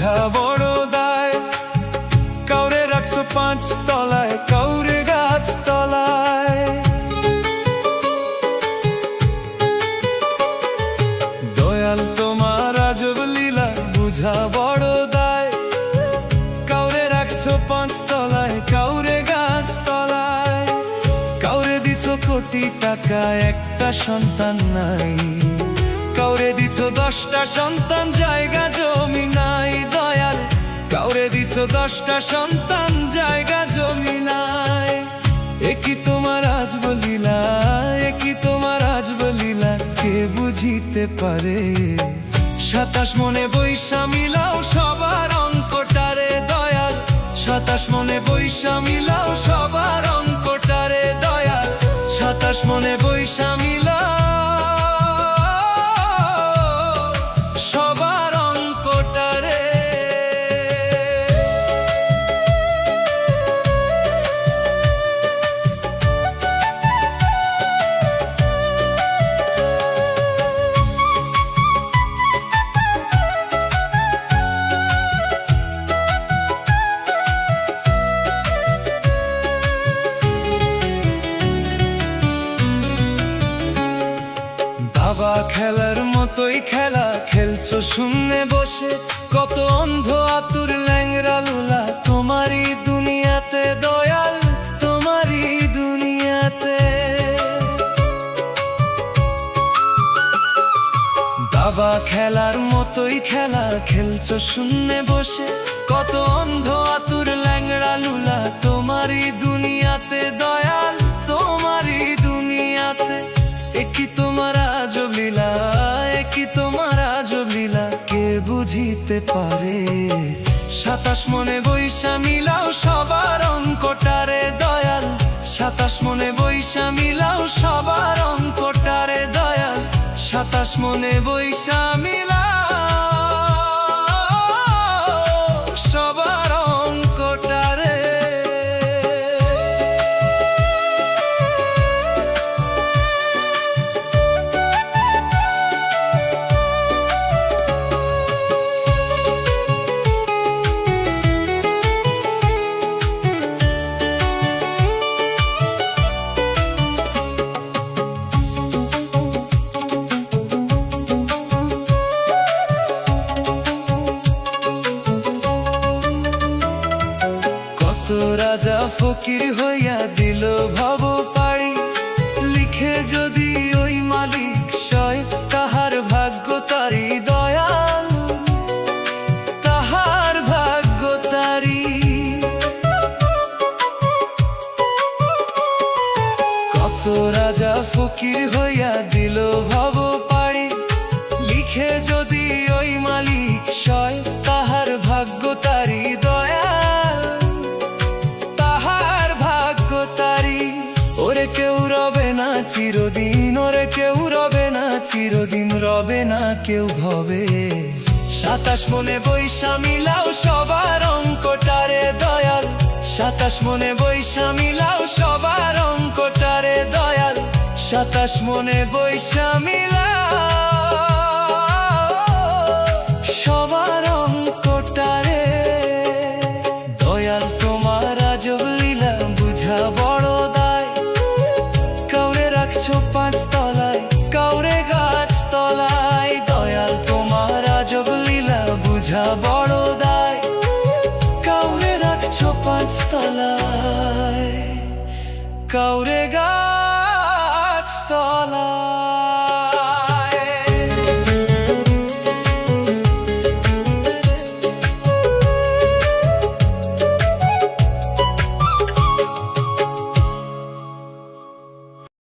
বুঝা বড় দায়। কাউরে রাখছো 5 তলায়, কাউরে গাছ তলায়। দয়াল তোমার আজব লীলা বুঝা বড় দায়। কাউরে রাখছো 5 তলায়, কাউরে গাছ তলায়। কাউরে দিছো কোটি টাকা, একটা সন্তান নাই। কাউরে দিছো 10টা সন্তান, জায়গা জমি নাই। দয়াল কাউরে দিছো 10টা সন্তান, জায়গা জমি নাই। একই তোমার আজব লীলা, একই তোমার আজব লীলা, কে বুঝিতে পারে? 27 মনে বৈশা মিলাও সবার অঙ্কটারে দয়াল। 27 মনে বৈশা মিলাও সবার অঙ্কটারে দয়াল। 27 মনে বৈশা মিলাও সবার অঙ্কটারে। দাবা খেলার মতোই খেলা খেলছো শূন্যে বসে। কত অন্ধ আতুর ল্যাংরা লুলা তোমারই দুনিয়াতে দয়াল, তোমারই দুনিয়াতে। দাবা খেলার মতোই খেলা খেলছো শূন্যে বসে। কত অন্ধ আতুর ল্যাংরা লুলা তোমারই দুনিয়াতে দয়াল, তোমারই দুনিয়াতে। একই তোমার আজব লীলা, একই তোমার আজব লীলা, কে বুঝিতে পারে? 27 মনে বৈশা মিলাও সবার অঙ্কটারে দয়াল। 27 মনে বৈশা মিলাও সবার অঙ্কটারে দয়াল। 27 মনে বৈশা মিলাও সবার অঙ্কটারে। রাজা ফকির হইয়া দিল ভব পাড়ি। লিখে যদি ওই মালিক সয়, তাহার ভাগ্য তারি দয়াল, তাহার ভাগ্য তারি। কত রাজা ফকির হইয়া দিল ভব পাড়ি। লিখে যদি ওই মালিক সয়, তাহার ভাগ্য তারি দয়াল, তাহার ভাগ্য তারি। ওরে কেউ রবে না চিরদিন, ওরে কেউ রবে না চিরদিন, রবে না কেউ ভবে। 27 মনে বৈশা মিলাও সবার অঙ্কটারে দয়াল। 27 মনে বৈশা মিলাও সবার অঙ্কটারে দয়াল। 27 মনে বৈশা মিলাও সবার অঙ্কটারে দয়াল। তোমার আজব লীলা বুঝা বড় দায়। কাউরে রাখছো 5 তলায়, কাউরে গাছ তলায়। দয়াল তোমার আজব লীলা বুঝা বড় দায়। কাউরে রাখছো 5 তলায়, কাউরে